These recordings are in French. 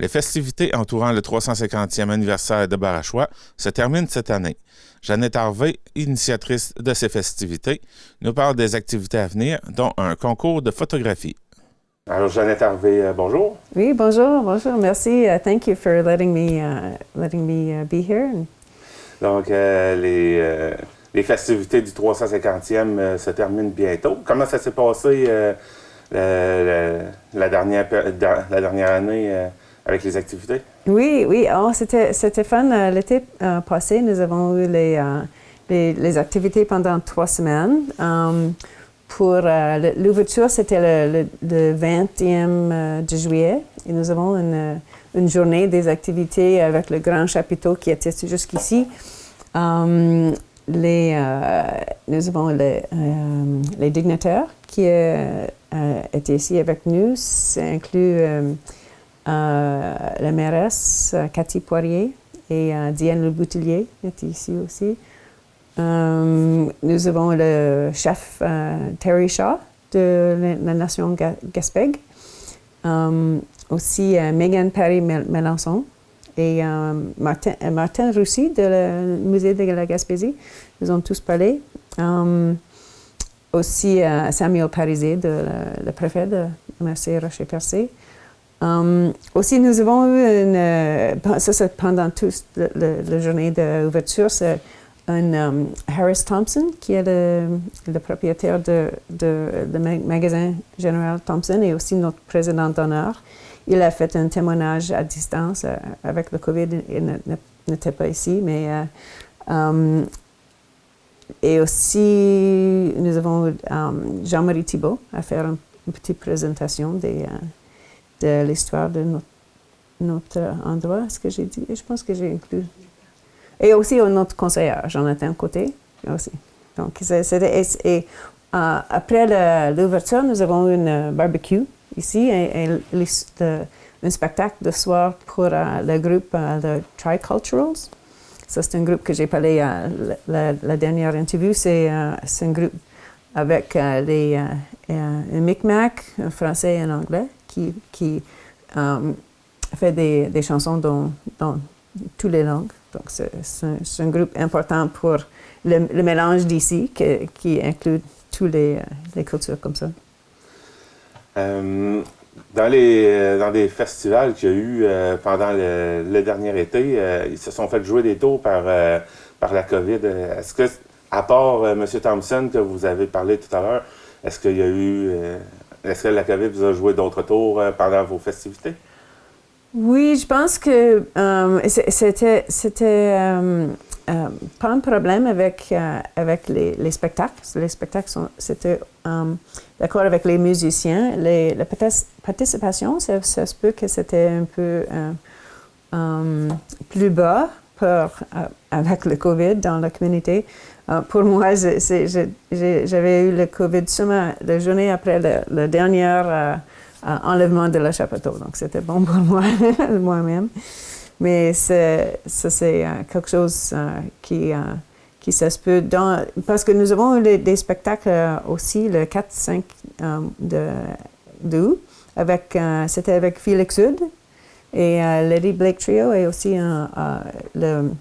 Les festivités entourant le 350e anniversaire de Barachois se terminent cette année. Jeannette Harvey, initiatrice de ces festivités, nous parle des activités à venir, dont un concours de photographie. Alors, Jeannette Harvey, bonjour. Oui, bonjour. Merci. Thank you for letting me be here. Donc, les festivités du 350e se terminent bientôt. Comment ça s'est passé la dernière année avec les activités? Oui. Oh, c'était fun. L'été passé, nous avons eu les activités pendant 3 semaines. Pour l'ouverture, c'était le 20e de juillet. Et nous avons une journée des activités avec le grand chapiteau qui était jusqu'ici. Nous avons les dignitaires qui étaient ici avec nous. Ça inclut la mairesse Cathy Poirier et Diane Le Boutillier est ici aussi. Nous avons le chef Terry Shaw de la nation Gaspègue. Aussi Megan Perry-Melançon et Martin Roussy du musée de la Gaspésie. Ils ont tous parlé. Aussi Samuel Parizé, le préfet de Mercier-Rocher-Percé. Aussi, nous avons eu ça c'est pendant toute la journée d'ouverture, c'est Harris Thompson, qui est le propriétaire du magasin Général Thompson et aussi notre président d'honneur. Il a fait un témoignage à distance avec le COVID, il n'était pas ici, mais et aussi nous avons Jean-Marie Thibault à faire une petite présentation de l'histoire de notre endroit. Est-ce que j'ai dit? Je pense que j'ai inclus. Et aussi notre conseiller, Jonathan Côté, aussi. Donc, après l'ouverture, nous avons une barbecue ici et un spectacle de soir pour le groupe The Triculturals. Ça, c'est un groupe que j'ai parlé à la dernière interview. C'est un groupe avec un Micmac, un français et un anglais, qui fait des chansons dans toutes les langues. Donc, c'est un groupe important pour le mélange d'ici qui inclut toutes les cultures comme ça. Dans les festivals qu'il y a eu pendant le dernier été, ils se sont fait jouer des tours par la COVID. Est-ce que, à part M. Thompson que vous avez parlé tout à l'heure, est-ce que la COVID vous a joué d'autres tours pendant vos festivités? Oui, je pense que c'était pas un problème avec les spectacles. Les spectacles, c'était d'accord avec les musiciens. La participation, ça se peut que c'était un peu plus bas avec le COVID dans la communauté. Pour moi, j'avais eu le COVID seulement la journée après le dernier enlèvement de la chapiteau. Donc, c'était bon pour moi-même. Mais c'est quelque chose qui ça se peut parce que nous avons eu des spectacles aussi le 4-5 d'août. C'était avec Félix Sud et Lady Blake Trio et aussi le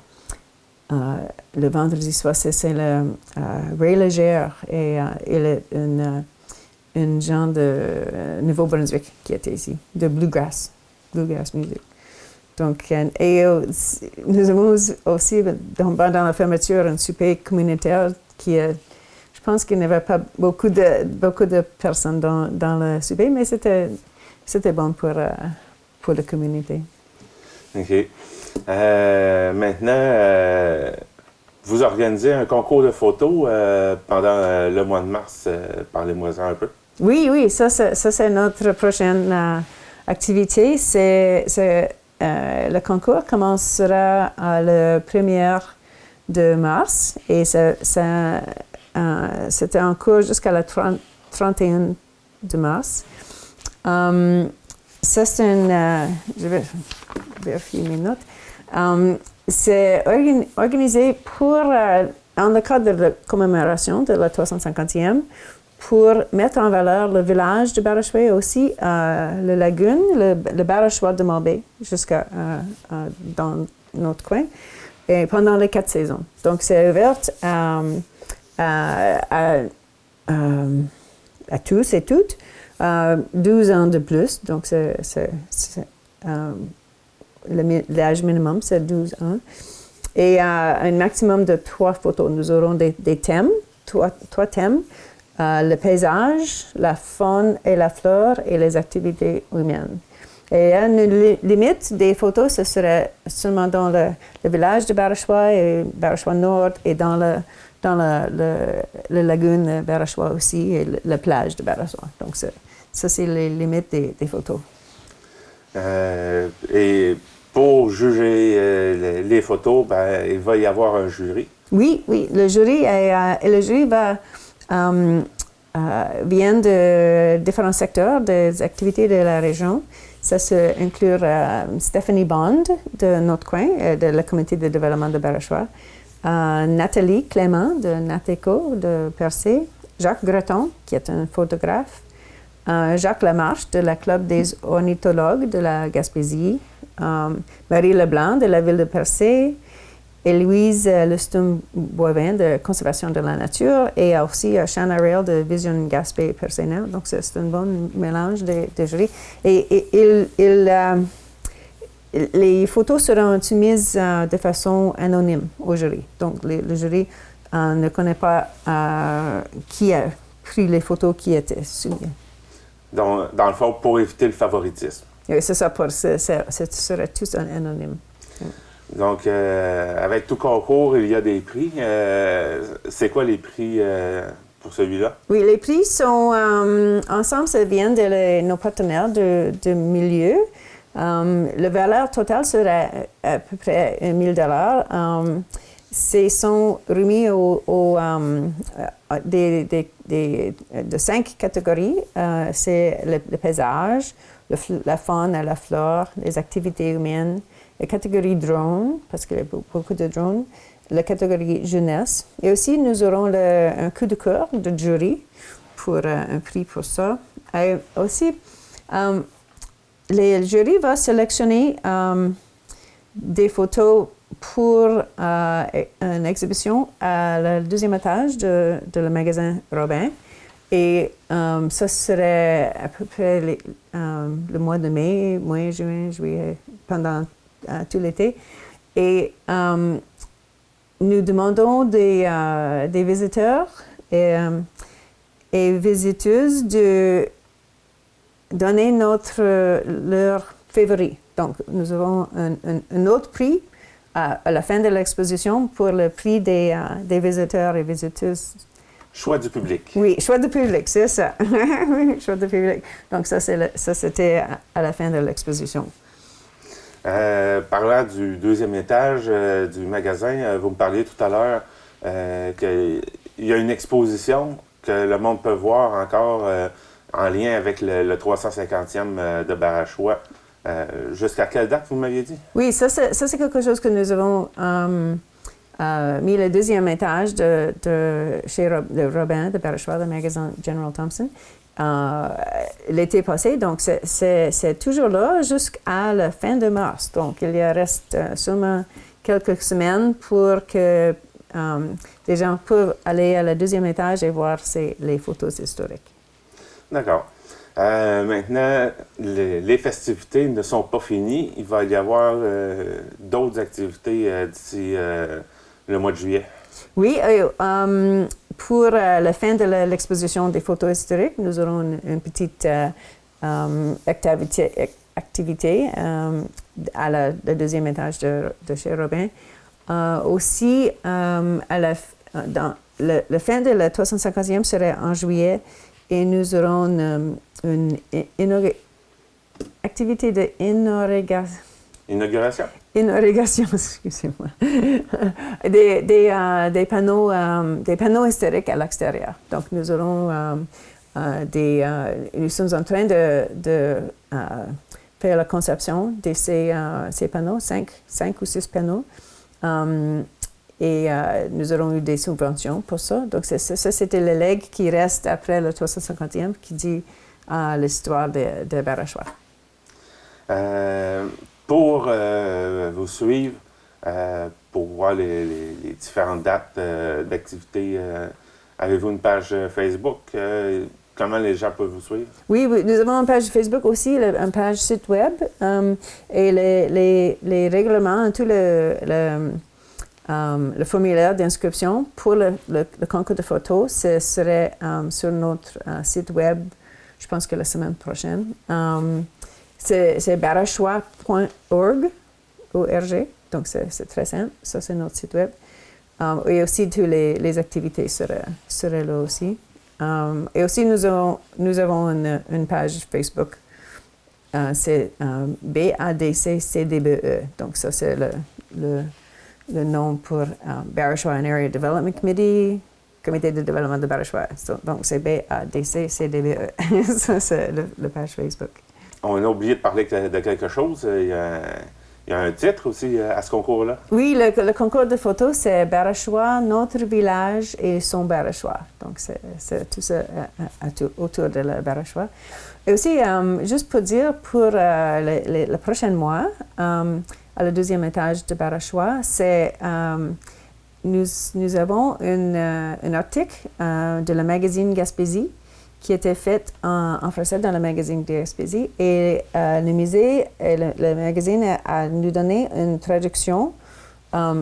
vendredi soir, c'est le Ray Légère et il est une genre de Nouveau-Brunswick qui était ici, de Bluegrass music. Donc, et nous avons aussi dans la fermeture un souper communautaire je pense qu'il n'y avait pas beaucoup de personnes dans le souper, mais c'était bon pour la communauté. OK. Maintenant, vous organisez un concours de photos pendant le mois de mars. Parlez-moi-en un peu. Oui, ça c'est notre prochaine activité. Le concours commencera le 1er de mars et c'était en cours jusqu'à le 31 de mars. Ça, c'est je vais vérifier mes notes. C'est organisé dans le cadre de la commémoration de la 350e pour mettre en valeur le village de Barachois et aussi la lagune, le Barachois de Marbais, jusqu'à dans notre coin, et pendant les 4 saisons. Donc, c'est ouvert à tous et toutes, 12 ans de plus. Donc, l'âge minimum, c'est 12 ans. Et un maximum de 3 photos. Nous aurons des thèmes, 3 thèmes. Le paysage, la faune et la flore et les activités humaines. Et une limite des photos, ce serait seulement dans le village de Barachois et Barachois Nord et dans le lagune Barachois aussi et la plage de Barachois. Donc ça c'est les limites des photos. Et pour juger les photos, il va y avoir un jury. Oui, le jury va vient de différents secteurs des activités de la région. Ça se inclut Stephanie Bond de notre coin, de la comité de développement de Barachois, Nathalie Clément de Nateco de Percé, Jacques Greton, qui est un photographe, Jacques Lamarche de la Club des ornithologues de la Gaspésie, Marie Leblanc de la ville de Percé, et Louise Lustum-Boivin de Conservation de la Nature, et aussi Shanna Rail de Vision Gaspé Percé-Nord. Donc, c'est un bon mélange de jurys. Et les photos seront soumises de façon anonyme au jury. Donc, le jury ne connaît pas qui a pris les photos qui étaient soumises. Dans le fond, pour éviter le favoritisme. Oui, c'est ça, ce serait tout anonyme. Donc, avec tout concours, il y a des prix. C'est quoi les prix pour celui-là? Oui, les prix sont ensemble, ça vient de nos partenaires de milieu. La valeur totale serait à peu près 1 000 $. Ces sont remis de 5 catégories. C'est le paysage, la faune et la flore, les activités humaines, la catégorie drone, parce qu'il y a beaucoup de drones, la catégorie jeunesse. Et aussi, nous aurons un coup de cœur de jury pour un prix pour ça. Et aussi, le jury va sélectionner des photos pour une exhibition à le 2e étage de le magasin Robin. Et ça serait à peu près le mois de mai, juin, juillet, pendant tout l'été. Et nous demandons des visiteurs et visiteuses de donner leur favori. Donc, nous aurons un autre prix à la fin de l'exposition pour le prix des visiteurs et visiteuses. Choix du public. Oui, choix du public, c'est ça. Choix du public. Donc, ça c'était à la fin de l'exposition. Parlant du 2e étage du magasin, vous me parliez tout à l'heure qu'il y a une exposition que le monde peut voir encore en lien avec le 350e de Barachois. Jusqu'à quelle date, vous m'aviez dit? Oui, ça c'est quelque chose que nous avons mis le 2e étage chez Robin de Barachois, le magasin General Thompson, l'été passé. Donc, c'est toujours là jusqu'à la fin de mars. Donc, il reste seulement quelques semaines pour que les gens peuvent aller à la 2e étage et voir les photos historiques. D'accord. Maintenant, les festivités ne sont pas finies. Il va y avoir d'autres activités d'ici le mois de juillet. Oui, pour la fin de l'exposition des photos historiques, nous aurons une petite activité à le 2e étage de chez Robin. Aussi, la fin de la 350e serait en juillet et nous aurons une activité d'inauguration. Inauguration, excusez-moi. Des panneaux historiques à l'extérieur. Donc, nous aurons nous sommes en train de faire la conception de ces panneaux, 5 ou 6 panneaux. Et nous aurons eu des subventions pour ça. Donc, ça, c'était le legs qui reste après le 350e qui dit l'histoire de Barachois. Pour vous suivre, pour voir les différentes dates d'activité, avez-vous une page Facebook? Comment les gens peuvent vous suivre? Oui, nous avons une page Facebook aussi, une page site web. Et les règlements, tout le formulaire d'inscription pour le concours de photos, ce serait sur notre site web, je pense que la semaine prochaine. C'est barachois.org, O-R-G, donc c'est très simple. Ça, c'est notre site web. Et aussi, toutes les activités seraient là aussi. Et aussi, nous avons une page Facebook. C'est BADC-CDBE. Donc, ça, c'est le nom pour Barachois and Area Development Committee, Comité de développement de Barachois. Donc, c'est BADC-CDBE. Ça, c'est la page Facebook. On a oublié de parler de quelque chose. Il y a un titre aussi à ce concours-là. Oui, le concours de photos, c'est Barachois, notre village et son Barachois. Donc, c'est tout ça autour de la Barachois. Et aussi, juste pour dire, pour le prochain mois, à le deuxième étage de Barachois, nous avons un article de la magazine Gaspésie qui était fait en français dans le magazine de Gaspésie. Et le musée et le magazine a nous donné une traduction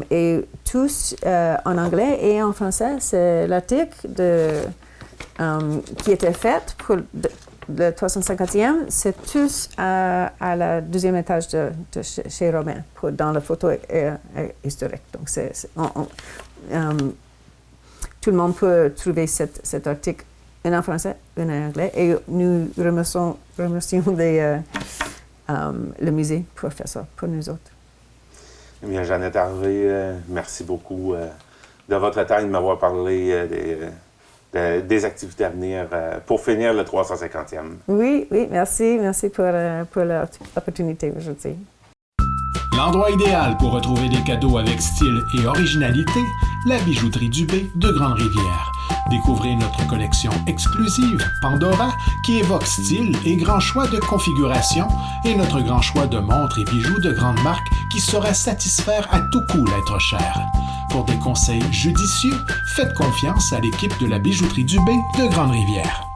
et tous en anglais et en français. C'est l'article qui était fait pour le 350e. C'est tous à la deuxième étage de chez Robin, dans la photo historique. Donc, tout le monde peut trouver cet article en français, en anglais, et nous remercions le musée pour faire ça, pour nous autres. Eh bien, Jeannette Harvey, merci beaucoup de votre temps et de m'avoir parlé des activités à venir pour finir le 350e. Oui, merci pour l'opportunité aujourd'hui. L'endroit idéal pour retrouver des cadeaux avec style et originalité, la bijouterie Dubé de Grande-Rivière. Découvrez notre collection exclusive Pandora qui évoque style et grand choix de configuration et notre grand choix de montres et bijoux de grande marque qui saura satisfaire à tout coup l'être cher. Pour des conseils judicieux, faites confiance à l'équipe de la bijouterie Dubé de Grande-Rivière.